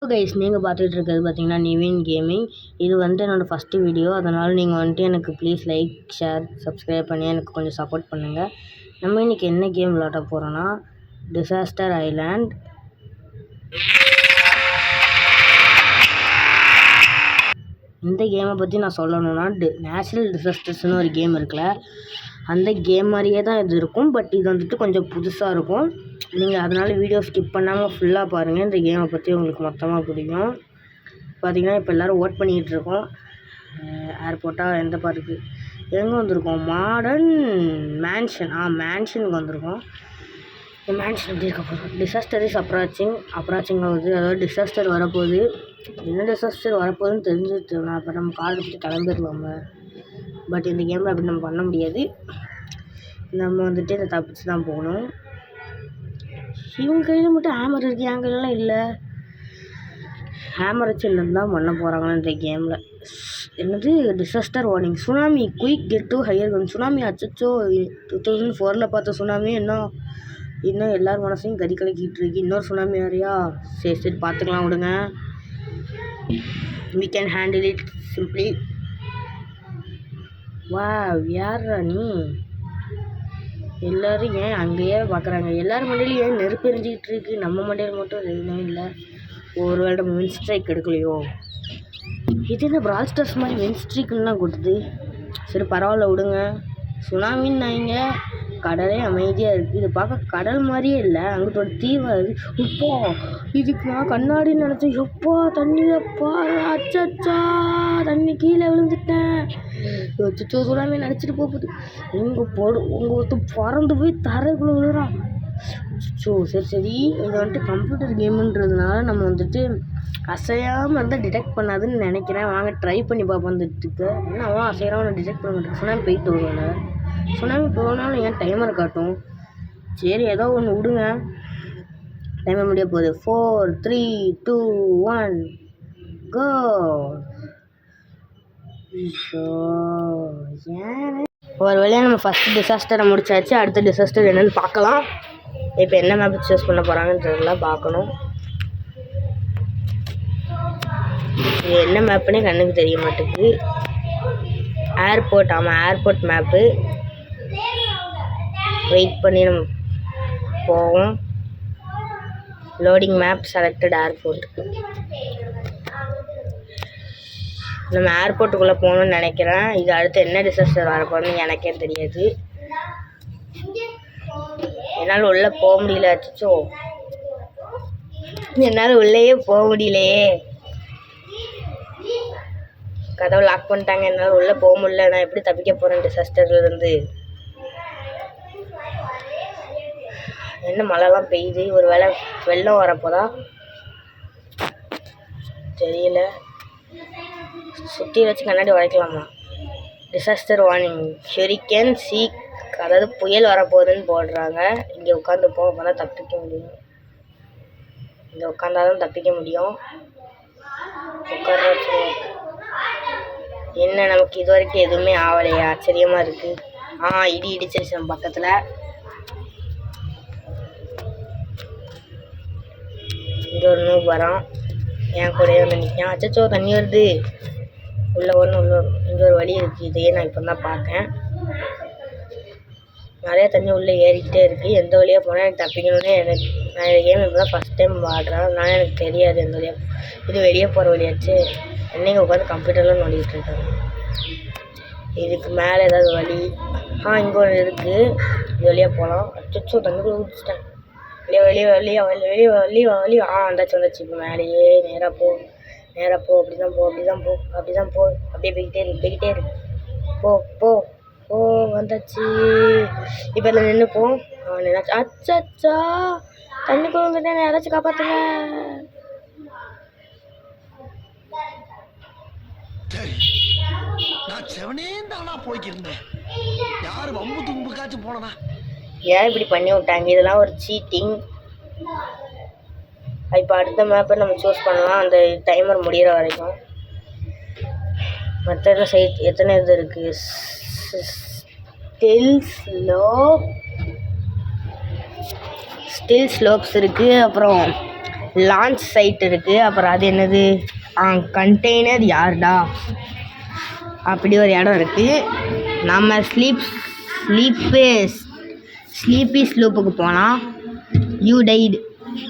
Guys, நீங்கள் பார்த்துட்டு இருக்கிறது பார்த்தீங்கன்னா நிவின் கேமிங். இது வந்துட்டு என்னோடய ஃபஸ்ட்டு வீடியோ. அதனால் நீங்கள் வந்துட்டு எனக்கு ப்ளீஸ் லைக், ஷேர், சப்ஸ்கிரைப் பண்ணி எனக்கு கொஞ்சம் சப்போர்ட் பண்ணுங்கள். நம்ம இன்றைக்கி என்ன கேம் விளாட போகிறோன்னா டிசாஸ்டர் ஐலாண்ட். இந்த கேமை பற்றி நான் சொல்லணும்னா நேச்சுரல் டிசாஸ்டர்ஸ்னு ஒரு கேம் இருக்குல்ல, அந்த கேம் மாதிரியே தான் இது இருக்கும். பட் இது வந்துட்டு கொஞ்சம் புதுசாக இருக்கும். நீங்கள் அதனால் வீடியோ ஸ்கிப் பண்ணாமல் ஃபுல்லாக பாருங்கள். இந்த கேமை பற்றி உங்களுக்கு மொத்தமாக பிடிக்கும். பார்த்திங்கன்னா இப்போ எல்லோரும் ஓட் பண்ணிக்கிட்டு இருக்கோம். ஏர்போர்ட்டாக எந்த பார்க்கு எங்கே வந்திருக்கோம்? மாடர்ன் மேன்ஷனுக்கு வந்திருக்கோம். இந்த மேன்ஷன் எப்படி இருக்க போகிறோம்? டிசாஸ்டர் இஸ் அப்ராச்சிங் ஆகுது. அதாவது டிசாஸ்டர் வரப்போகுது. என்ன டிசாஸ்டர் வரப்போகுதுன்னு தெரிஞ்சுட்டு நான் இப்போ நம்ம கார் எடுத்துகிட்டு கிளம்பிடலாமா? பட் இந்த கேமில் அப்படி நம்ம பண்ண முடியாது. நம்ம வந்துட்டு இதை தப்பிச்சு தான் போகணும். இவங்க கையில் மட்டும் ஹேமர் இருக்குது, என் கையிலலாம் இல்லை. ஹேமர் வச்சு இல்லைன்னு தான் பண்ண போகிறாங்களா இந்த கேமில். என்னது disaster warning, tsunami, quick get to higher ground. Tsunami அச்சோ 2004 பார்த்த சுனாமி இன்னும் எல்லார் மனசையும் கதி கலக்கிட்டு இருக்கு. இன்னொரு சுனாமி வேறையா? சரி பார்த்துக்கலாம் விடுங்க. we can handle it simply. யாரா நீ? எல்லோரும் ஏன் அங்கேயே பார்க்குறாங்க? எல்லோரும் மண்டையிலும் ஏன் நெருப்பு எரிஞ்சிக்கிட்டு இருக்கு? நம்ம மண்டையில் மட்டும் எதுவுமே இல்லை. ஒரு வேளை வின் ஸ்ட்ரைக் எடுக்கலையோ? இது என்ன பிரால் ஸ்டார்ஸ் மாதிரி வின் ஸ்ட்ரைக்குலாம் கொடுத்து? சரி பரவாயில்ல விடுங்க. சுனாமின்னாங்க, கடலே அமைதியாக இருக்குது. இது பார்க்க கடல் மாதிரியே இல்லை, அங்கிட்ட ஒரு தீவா இருக்குது. இப்போ இதுக்கு நான் கண்ணாடி நினச்சேன். எப்பா தண்ணி, எப்பா அச்சா தண்ணி கீழே விழுந்துட்டேன். அச்சோ சுனாமி நினச்சிட்டு போகுது. உங்கள் ஒருத்தர் பறந்து போய் தரைக்குள்ளே விழுறான். அச்சோ சரி இது வந்துட்டு கம்ப்யூட்டர் கேமுன்றதுனால நம்ம வந்துட்டு அசையாமல் இருந்தால் டிடெக்ட் பண்ணாதுன்னு நினைக்கிறேன். வாங்க ட்ரை பண்ணி பார்ப்போம். வந்துட்டுருக்கு ஏன்னா அவன் அசையாமல் டிடெக்ட் பண்ண மாட்டேன். சுனாமி போயிட்டு வருவாங்க. சுனாமி போனாலும் ஏன் டைமரை காட்டும்? சரி ஏதோ ஒன்று விடுங்க, டைமர் முடிய போகுது. 4 3 2 1 கோ. ஒரு வழியாக நம்ம ஃபஸ்ட்டு டிசாஸ்டரை முடிச்சாச்சு. அடுத்த டிசாஸ்டர் என்னென்னு பார்க்கலாம். இப்போ என்ன மேப் சூஸ் பண்ண போகிறாங்கன்றதெல்லாம் பார்க்கணும். இது என்ன மேப்புன்னே கண்ணுக்கு தெரிய மாட்டேங்குது. ஏர்போர்ட், ஆமாம் ஏர்போர்ட் மேப்பு. வெயிட் பண்ணி நம்ம போவோம். Loading map selected airport. நம்ம ஏர்போர்ட்டுக்குள்ளே போகணுன்னு நினைக்கிறேன். இது அடுத்து என்ன டிசாஸ்டர் வரப்போன்னு எனக்கே தெரியாது. என்னால் உள்ளே போக முடியல. அச்சோ என்னால் உள்ளேயே போக முடியலையே. கதவை லாக் பண்ணிட்டாங்க. என்னால் உள்ளே போக முடியல. நான் எப்படி தப்பிக்க போகிறேன் டிசாஸ்டர்லேருந்து? என்ன மழைலாம் பெய்யுது? ஒரு வேளை வெள்ளம் வரப்போதா தெரியல. சுற்றி வச்சு கண்ணாடி உடைக்கலாமா? டிசாஸ்டர் வார்னிங், ஹூரிக்கேன் சீக், அதாவது புயல் வரப்போகுதுன்னு போடுறாங்க. இங்கே உட்காந்து அப்போ தான் தப்பிக்க முடியும். இங்கே உட்காந்தாதான் தப்பிக்க முடியும். உட்கார வச்சுருவோம். என்ன நமக்கு இது வரைக்கும் எதுவுமே ஆகலையே, ஆச்சரியமாக இருக்குது. இடி இடிச்சிருச்சு நம்ம பக்கத்தில். இங்கே ஒரு நூறு வரோம். என் கூடயே வந்து நிற்கான். அச்சோ தண்ணி வருது. உள்ளே இங்கே ஒரு வழி இருக்குது. இதையே நான் இப்போ தான் பார்க்கேன். நிறையா தண்ணி உள்ளே ஏறிக்கிட்டே இருக்குது. எந்த வழியாக போனால் எனக்கு தப்பிக்கணும்னு நான் இந்த கேம் இப்போ தான் ஃபஸ்ட் டைம் ஆடுறேன். அதனால எனக்கு தெரியாது எந்த வழியாக. இது வெளியே போகிற வழியாச்சு. என்னைங்க உட்காந்து கம்ப்யூட்டர்லாம் நோண்டிகிட்டு இருக்காங்க. இதுக்கு மேலே ஏதாவது வழி? இங்கே ஒன்று இருக்குது. இது வழியாக போகலாம். அச்சோ தண்ணிக்குள்ளே ஊற்றிட்டேன். வெளியே வந்தாச்சு. இப்போ மேலேயே நேராக போ. அப்படி தான் போ. அப்படியே போய்கிட்டே இருக்கு. போ வந்தாச்சு. இப்போ இதில் நின்று போ. நினைச்சு அச்சா தண்ணிக்குள்ள வந்துட்டேன். யாராச்சும் காப்பாற்றுங்க. ஏன் இப்படி பண்ணி விட்டாங்க? இதெல்லாம் ஒரு சீட்டிங். இப்போ அடுத்த மேப்பை நம்ம சூஸ் பண்ணலாம், அந்த டைமர் முடிகிற வரைக்கும். மற்ற சைட் எத்தனை இது இருக்குது? ஸ்டில் ஸ்லோப்ஸ் இருக்குது. அப்புறம் லான்ச் சைட் இருக்குது. அப்புறம் அது என்னது கண்டெய்னர் யார்டா அப்படி ஒரு இடம் இருக்குது. நம்ம ஸ்லீப்பி ஸ்லூப்புக்கு போனால் யூ டைடு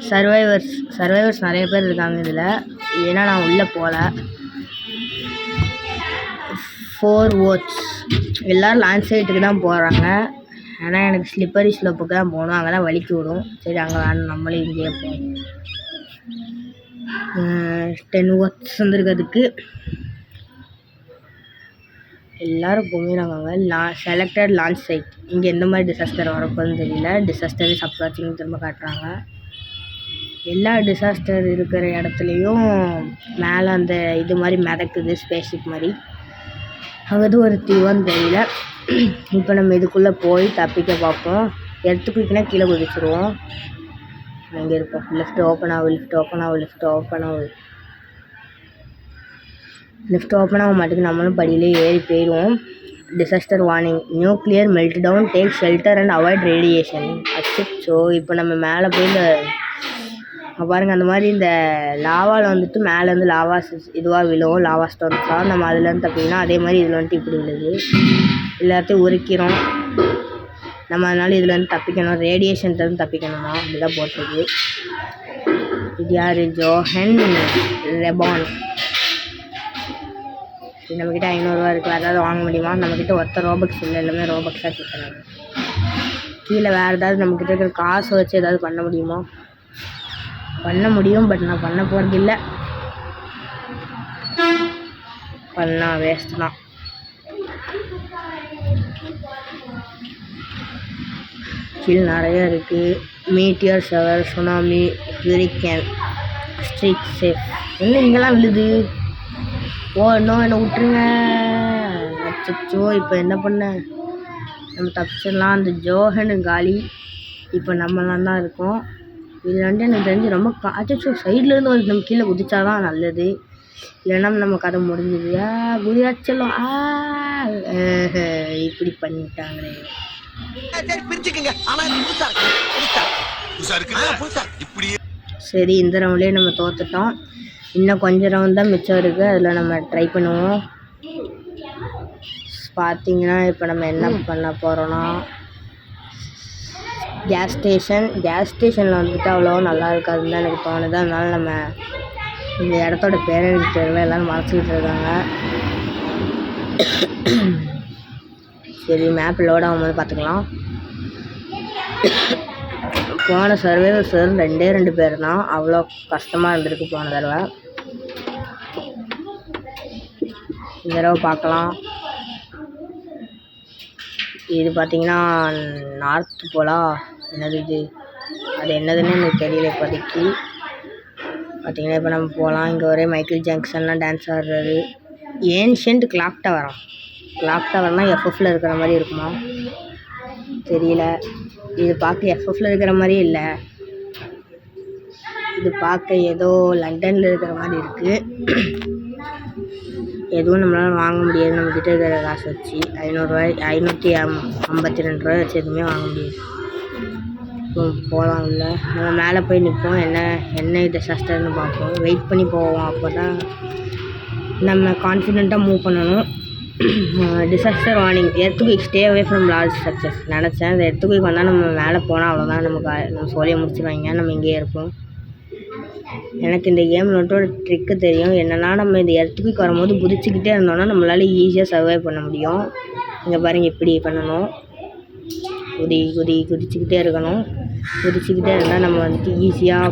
சர்வைவர்ஸ் நிறைய பேர் இருக்காங்க இதில். ஏன்னா நான் உள்ளே போகல. 4 votes எல்லோரும் லான்ச் சைட்டுக்கு தான் போகிறாங்க. ஆனால் எனக்கு ஸ்லிப்பரி ஸ்லோப்புக்கு தான் போகணும். அங்கே தான் வலிக்கு விடும். சரி அங்கே வேணும், நம்மளே இங்கேயே போவோம். 10 votes வந்துருக்கிறதுக்கு எல்லோரும் போகிறாங்க. Selected launch site. இங்கே எந்த மாதிரி டிசாஸ்டர் வரப்போகுதுன்னு தெரியல. டிசாஸ்டர் சப்ராச்சிங் திரும்ப காட்டுறாங்க. எல்லா டிசாஸ்டர் இருக்கிற இடத்துலையும் மேலே அந்த இது மாதிரி மிதக்குது, ஸ்பேஸ்ஷிப் மாதிரி. அங்கே ஒரு தீவான்னு தெரியல. இப்போ நம்ம இதுக்குள்ளே போய் தப்பிக்க பார்ப்போம். எடுத்துக்கிட்டுனா கீழே குதிச்சிருவோம். அங்கே இருப்போம். லிஃப்ட் ஓப்பன் ஆக மாட்டேங்குது. நம்மளும் படியிலே ஏறி போயிடுவோம். Disaster warning, nuclear meltdown, take shelter and avoid radiation. அச்சோ, இப்போ நம்ம மேலே போய் இந்த பாருங்கள் அந்த மாதிரி இந்த லாவாவில் வந்துட்டு மேலேருந்து லாவா இதுவாக விழும், லாவா ஸ்டோன்ஸாக. நம்ம அதுலேருந்து தப்பிங்கன்னா அதே மாதிரி இதில் வந்துட்டு இப்படி விழுது. எல்லாத்தையும் உரிக்கிறோம் நம்ம. அதனால் இதுலேருந்து தப்பிக்கணும், ரேடியேஷன்லேருந்து தப்பிக்கணுமா அப்படிதான் போட்டிருக்கு. இது யார்? ஜோஹன் ரெபான். நம்மக்கிட்ட 500 ரூபா இருக்குது. அதாவது வாங்க முடியுமா? நம்மக்கிட்ட ரோபக்ஸ் இல்லை, எல்லாமே ரோபக்ஸாக கேட்குறாங்க. கீழே வேறு ஏதாவது நம்மக்கிட்ட இருக்கிற காசை வச்சு ஏதாவது பண்ண முடியுமா? பண்ண முடியும், பட் நான் பண்ண போகிறது இல்லை. பண்ணால் வேஸ்ட் தான். கீழே நிறைய இருக்குது. Meteor shower, tsunami, ஹூரிக்கேன், street safe. என்ன இங்கெல்லாம் விழுது? இன்னும் என்னை விட்டுருங்க. அச்சோ, இப்போ என்ன பண்ண? நம்ம தப்பிச்சிடலாம். அந்த ஜோஹன் காலி. இப்போ நம்மளாம் தான் இருக்கோம். இது எனக்கு தெரிஞ்சு ரொம்ப அச்சோ, சைட்லேருந்து வந்து நம்ம கீழே குதிச்சாதான் நல்லது. இல்லைன்னா நம்ம கதை முடிஞ்சுது. குதியாச்சலும் இப்படி பண்ணிட்டாங்களே. சரி, இந்த ரவுண்ட்லேயே நம்ம தோத்துட்டோம். இன்னும் கொஞ்சம் ரவுண்ட் தான் மிச்சம் இருக்குது. அதில் நம்ம ட்ரை பண்ணுவோம். பார்த்தீங்கன்னா இப்போ நம்ம என்ன பண்ண போகிறோன்னா, கேஸ் ஸ்டேஷனில் வந்துட்டு அவ்வளோ நல்லா இருக்காதுன்னு தான் எனக்கு தோணுது. அதனால நம்ம இந்த இடத்தோட பேரை எனக்கு தெரியல, எல்லோரும் மறைச்சிக்கிட்டு இருக்காங்க. சரி, மேப் லோட் ஆகும்போது பார்த்துக்கலாம். போன சர்வைவர்ஸ் 2 பேர் தான். அவ்வளோ கஷ்டமாக இருந்திருக்கு போன தடவை. இந்த தடவை பார்க்கலாம். இது பார்த்திங்கன்னா நார்த் போலா என்னது இது, அது என்னதுன்னு எனக்கு தெரியல இப்போதைக்கு. பார்த்திங்கன்னா இப்போ நம்ம போகலாம். இங்கே ஒரே மைக்கேல் ஜாக்சன்லாம் டான்ஸ் ஆடுறாரு. ஏன்ஷியன்ட் கிளாக் டவர்னால் எஃப்எஃப்ல இருக்கிற மாதிரி இருக்குமா தெரியல. இது பார்க்க எஃப்எஃப்ல இருக்கிற மாதிரியே இல்லை. இது பார்க்க ஏதோ லண்டனில் இருக்கிற மாதிரி இருக்குது. எதுவும் நம்மளால் வாங்க முடியாது. நம்மக்கிட்ட இருக்கிற காசு வச்சு 552 ரூபாய் வச்சு எதுவுமே வாங்க முடியாது. போகலாம் இல்லை, நம்ம மேலே போய் நிற்போம். என்ன டிசாஸ்டர்னு பார்ப்போம். வெயிட் பண்ணி போவோம். அப்போ தான் நம்ம கான்ஃபிடெண்ட்டாக மூவ் பண்ணணும். Disaster warning, earthquake, stay away from large structures. நினச்சேன் இந்த எர்த்குயிக் வந்தால் நம்ம மேலே போனால் அவ்வளோதான், நம்ம சோழியை முடிச்சிடுவாங்க. நம்ம இங்கேயே இருப்போம். எனக்கு இந்த கேம் நோட்டோட ட்ரிக்கு தெரியும். என்னென்னா, நம்ம இந்த எர்த்குயிக் வரும்போது குதிச்சுக்கிட்டே இருந்தோம்னா நம்மளால் ஈஸியாக சர்வை பண்ண முடியும். இங்கே பாருங்கள், இப்படி பண்ணணும். குதிச்சுக்கிட்டே இருக்கணும். குதிச்சுக்கிட்டே இருந்தால் நம்ம வந்துட்டு ஈஸியாக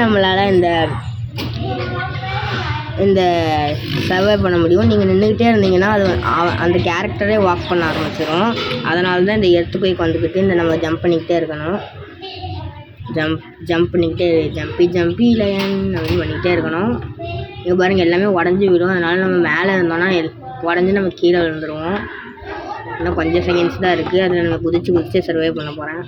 நம்மளால் இந்த சர்வை பண்ண முடியும். நீங்கள் நின்றுக்கிட்டே இருந்தீங்கன்னா அது அந்த கேரக்டரே வாக் பண்ண ஆரம்பிச்சிடும். அதனால தான் இந்த எர்த்குயிக் வந்துக்கிட்டு நம்ம ஜம்ப் பண்ணிக்கிட்டே இருக்கணும். ஜம்ப் பண்ணிக்கிட்டே ஜம்பி லைன் அப்படின்னு பண்ணிக்கிட்டே இருக்கணும். இங்கே பாருங்கள், எல்லாமே உடஞ்சி விடும். அதனால் நம்ம மேலே இருந்தோன்னா உடஞ்சி நம்ம கீழே விழுந்துருவோம். இன்னும் கொஞ்சம் செகண்ட்ஸ் தான் இருக்குது. அதில் நம்ம குதிச்சு சர்வை பண்ண போகிறேன்.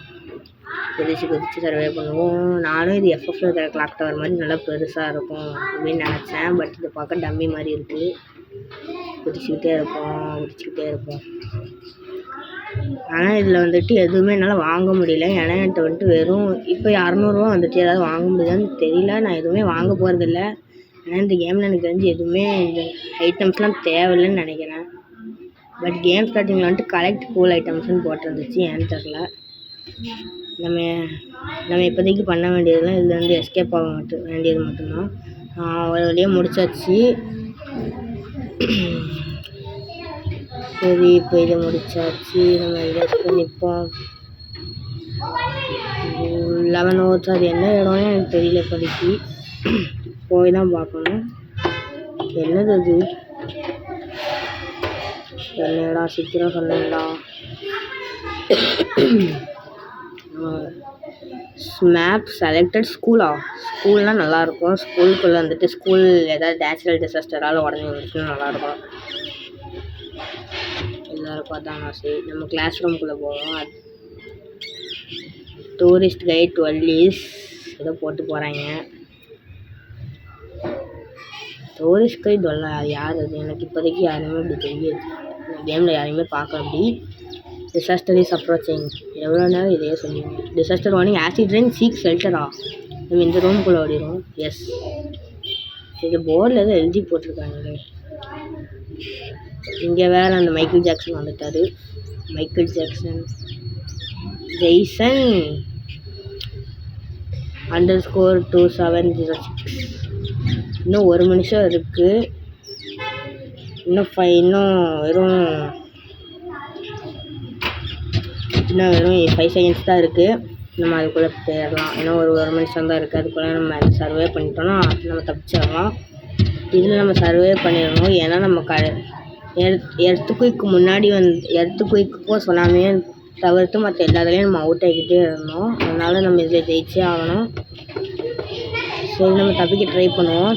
குதிச்சு சர்வே பண்ணுவோம். நானும் இது எஃப்எஃப்ல இருக்கிற கிளாக் டவர் மாதிரி நல்லா பெருசாக இருக்கும் அப்படின்னு நினச்சேன். பட் இதை பார்க்க டம்மி மாதிரி இருக்குது. குதிச்சுக்கிட்டே இருப்போம். ஆனால் இதில் வந்துட்டு எதுவுமே என்னால் வாங்க முடியல. ஏன்னா என்கிட்ட வந்துட்டு வெறும் இப்போ 200 வந்துட்டு ஏதாவது வாங்க முடியுதான்னு தெரியல. நான் எதுவுமே வாங்க போகிறதில்ல. ஏன்னா இந்த கேமில் எனக்கு தெரிஞ்சு எதுவுமே இந்த ஐட்டம்ஸ்லாம் தேவையில்லைன்னு நினைக்கிறேன். பட் கேம் ஸ்டார்டிங்கில் வந்துட்டு கலெக்ட் கூல் ஐட்டம்ஸ்னு போட்டிருந்துச்சு. ஏன்னு தெரில. நம்ம இப்போதைக்கு பண்ண வேண்டியதுலாம் இதில் வந்து எஸ்கேப் ஆக வேண்டியது மட்டும்தான். ஒரு வழியாக முடிச்சாச்சு. சரி, இப்போ இதை முடிச்சாச்சு. நம்ம ரெஸ்ட் பண்ணிப்போம். 11 hours. அது என்ன இடம்னு எனக்கு தெரியல இப்போதைக்கு. போய் தான் பார்க்கணும். என்னது அது? என்னடா சீக்கிரம் சொன்னேன்டா. மேப் செலக்டட் ஸ்கூல்னால் நல்லாயிருக்கும். ஸ்கூலுக்குள்ளே வந்துட்டு ஸ்கூல் ஏதாவது நேச்சுரல் டிசாஸ்டரால் உடஞ்சி வந்துச்சுன்னா நல்லாயிருக்கும். எல்லாருக்கும் அதான் ஆசை. நம்ம கிளாஸ் ரூம்குள்ளே போவோம். டூரிஸ்ட் கைட் 12 days ஏதோ போட்டு போகிறாங்க. டூரிஸ்ட் கைட் அது யார்? அது எனக்கு இப்போதைக்கு யாருமே அப்படி தெரியாது. கேமில் யாரையுமே பார்க்க. அப்படி டிசாஸ்டர் இஸ் அப்ரோச்சிங். எவ்வளோ நேரம் இதையே சொல்லுவோம். Disaster warning, acid rain, seek ஷெல்டரா. நம்ம இந்த ரூம்குள்ளே ஓடிடும். எஸ், இது போர்டில் எதோ எழுதி போட்டிருக்காங்களே. இங்கே வேறு அந்த மைக்கேல் ஜாக்சன் வந்துட்டார். Michael Jackson Jaison _2706. இன்னும் 1 நிமிஷம் இருக்குது. இன்னும் வெறும் 5 seconds தான் இருக்குது. நம்ம அதுக்குள்ளே போயிடலாம். ஏன்னா ஒரு நிமிஷம் தான் இருக்குது. அதுக்குள்ளே நம்ம அதை சர்வே பண்ணிட்டோம்னா நம்ம தப்பிச்சிடலாம். இதில் நம்ம சர்வே பண்ணிடணும். ஏன்னா நம்ம எர்த்துக்குயிக்கு முன்னாடி எர்த்துக்குயிக்கும் சுனாமியும் தவிர்த்து மற்ற எல்லாத்துலேயும் நம்ம அவுட் ஆகிக்கிட்டே இருந்தோம். அதனால் நம்ம இதில் ஜெயிச்சே ஆகணும். சரி, நம்ம தப்பிக்க ட்ரை பண்ணுவோம்.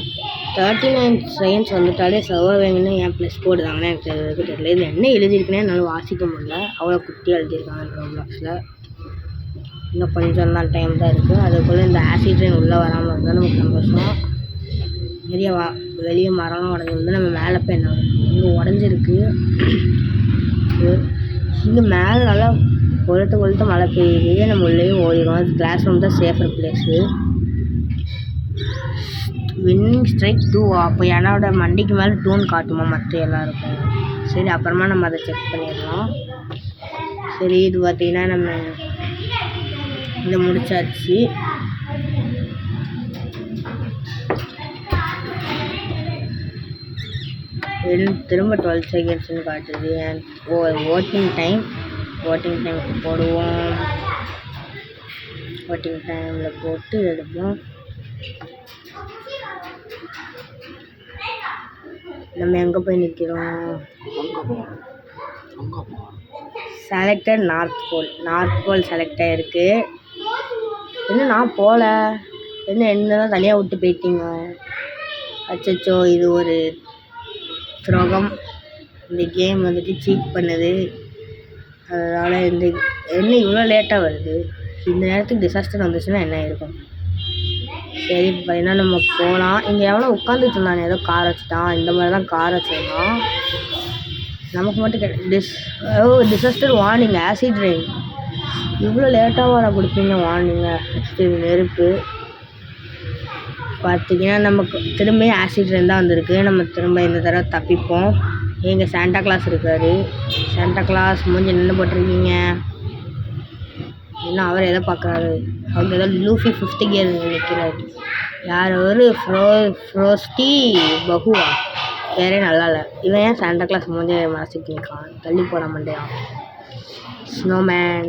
39 seconds வந்துட்டாலே சர்வர் வேணும்னு ஏன் ப்ளஸ் போடுதாங்கன்னு எனக்கு தெரியல. இதில் என்ன எழுதியிருக்குன்னே என்னால் வாசிக்க முடியல. அவ்வளோ குட்டியாக எழுதியிருக்காங்க ரோப்ளாக்ஸில். இன்னும் கொஞ்சம் தான் டைம் தான் இருக்குது. அதுக்குள்ளே இந்த ஆசிட் ரெயின் உள்ளே வராமல் இருந்தால் நமக்கு சந்தோஷம். வெளியே மரம் உடஞ்சிருந்து நம்ம மேலே போய் என்ன இங்கே உடஞ்சிருக்கு. இங்கே மேலே நல்லா கொளுத்த மழை பெய்யுது. நம்ம உள்ளேயும் ஓடிடும். அது கிளாஸ் ரூம் தான் சேஃபர் பிளேஸு. Winning strike 2. அப்போ என்னோட மண்டிக்கு மேலே 2ன்னு காட்டுமா மற்ற எல்லாருக்கும். சரி, அப்புறமா நம்ம அதை செக் பண்ணிடலாம். சரி, இது பார்த்திங்கன்னா நம்ம இதை முடிச்சாச்சு. திரும்ப 12 secondsன்னு காட்டுது. ஓட்டிங் டைமுக்கு போடுவோம். ஓட்டிங் டைமில் போட்டு எடுப்போம். நம்ம எங்கே போய் நிற்கிறோம்? செலக்டட் நார்த் போல் செலக்ட் ஆகிருக்கு. இன்னும் நான் போகல. என்ன தான் தனியாக விட்டு போயிட்டீங்க? அச்சோ, இது ஒரு துரோகம். இந்த கேம் வந்துட்டு சீட் பண்ணுது. அதனால் என்ன இவ்வளோ லேட்டாக வருது? இந்த நேரத்துக்கு டிசாஸ்டர் வந்துச்சுன்னா என்ன இருக்கும்? சரி, இப்போ பார்த்தீங்கன்னா நம்ம போகலாம். இங்கே எவ்வளோ உட்காந்துட்டு இருந்தானே, ஏதோ கார் வச்சுட்டான். இந்த மாதிரி தான் கார் வச்சுருந்தான். நமக்கு மட்டும் டிசாஸ்டர் வார்னிங், ஆசிட் ரெயின். இவ்வளோ லேட்டாக வர கொடுப்பீங்க வார்னிங்க? ஃபஸ்ட்டு நெருப்பு பார்த்திங்கன்னா நமக்கு திரும்ப ஆசிட் ரெயின் தான் வந்திருக்கு. நம்ம திரும்ப இந்த தடவை தப்பிப்போம். எங்கள் சாண்டா கிளாஸ் இருக்கார். சாண்டா கிளாஸ் மூஞ்சி நின்று போட்டிருக்கீங்க. இன்னும் அவர் எதை பார்க்குறாரு? அவங்க ஏதோ லூஃபி 5th gear நிற்கிறாரு. யார் அவர்? ஃப்ரோஸ்டி பகுவா. வேறே நல்லா இல்லை. இவன் ஏன் சாண்டா கிளாஸ் மூஞ்சி மனசுக்கு நிற்கான்? தள்ளி போட மாட்டேன். ஸ்னோமேன்.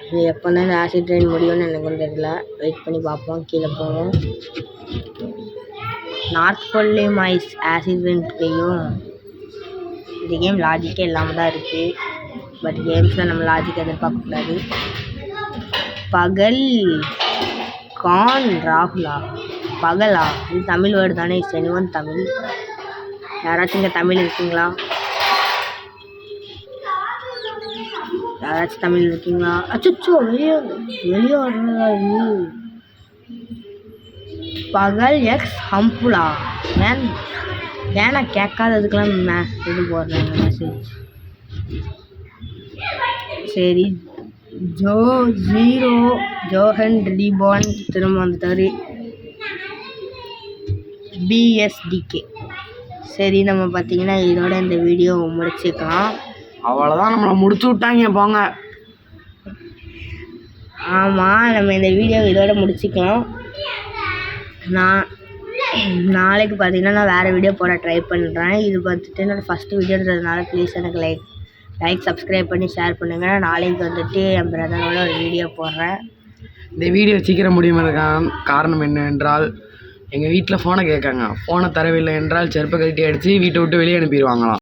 இது எப்போ தான் இந்த ஆசிட் ரெயின் முடியும்னு எனக்கு ஒன்றும் தெரியல. வெயிட் பண்ணி பார்ப்போம். கீழே போவோம். நார்த் போல்லையும் ஆசிட் ரெயின் பெய்யும். இந்த கேம் லாஜிக்கே இல்லாமல் தான் இருக்குது. பட் கேம்ஸில் நம்ம லாஜிக் எதிர்பார்க்கக்கூடாது. பகல் கான் ராகுலா. பகலா? இது தமிழ் வேர்டு தானே? செனிவன் தமிழ். யாராச்சும் இங்கே தமிழ் இருக்கீங்களா? அச்சோ, வெளியே வரணுங்களா இது? பகல் எக்ஸ் ஹம்புலா. மேன் ஏன்னா கேட்காததுக்கெல்லாம் இது போடுறாங்க மெசேஜ். சரி, ஜோஹன் ரீபான் திரும்ப வந்துட்டாரு. பிஎஸ்டிகே. சரி, நம்ம பார்த்தீங்கன்னா இதோட இந்த வீடியோ முடிச்சுக்கலாம். அவ்வளோதான், நம்மளை முடிச்சு விட்டாங்க போங்க. ஆமாம், நம்ம இந்த வீடியோ இதோட முடிச்சுக்கலாம். நாளைக்கு பார்த்தீங்கன்னா நான் வேறு வீடியோ போட ட்ரை பண்ணுறேன். இது பார்த்துட்டு என்னோடய ஃபஸ்ட்டு வீடியோன்றதுனால ப்ளீஸ் எனக்கு லைக் சப்ஸ்கிரைப் பண்ணி ஷேர் பண்ணுங்கள். நாளைக்கு வந்துட்டு என் பிரதரோட ஒரு வீடியோ போடுறேன். இந்த வீடியோ சீக்கிரம் முடியுமாக்கான காரணம் என்னவென்றால், எங்கள் வீட்டில் ஃபோனை கேட்காங்க. ஃபோனை தரவில்லை என்றால் செருப்பை கட்டி அடித்து வீட்டை விட்டு வெளியே அனுப்பிடுவாங்களாம்.